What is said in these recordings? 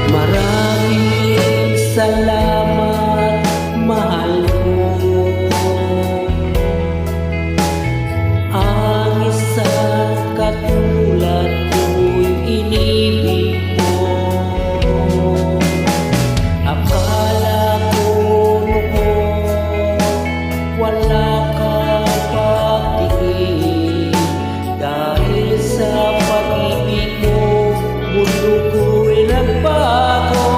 Maraming salamat, mahal ko. Ang isang katulad ko'y inibig mo. Akala ko noon wala kang pagtingin, dahil sa pag-ibig mo mundo ko'y nagbago.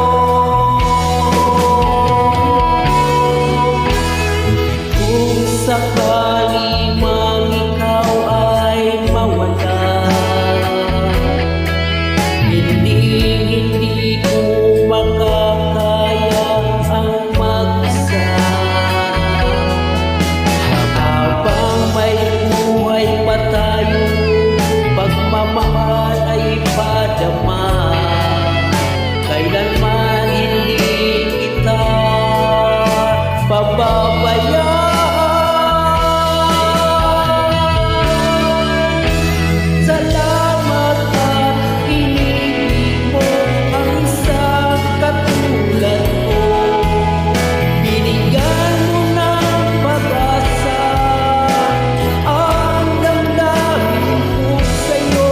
Kung sakali mang ikaw ay mawala, hindi ko makakaya ang mag-isa. Habang may buhay pa tayo, pagmamahal ay padama. Kailanman hindi kita pababayaan. Salamat at inibig mo ang isang katulad ko. Binigyan mo ng pag-asa ang damdamin ko sa'yo.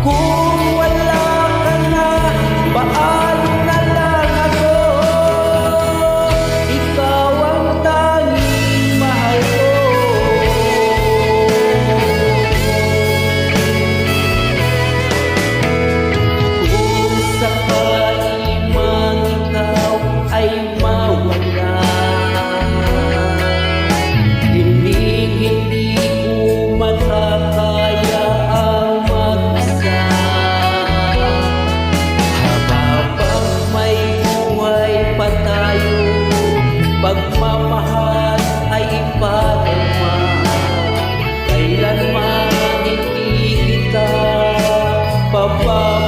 Kung wala ka na, paano na lang ako? Ikaw ang tanging mahal ko. Kung sakali mang ikaw ay mawala, hindi ko makakaya ang mag-isa. Habang may buhay pa tayo, pagmamahal ay ipadama. Kailanman hindi kita pababayaan.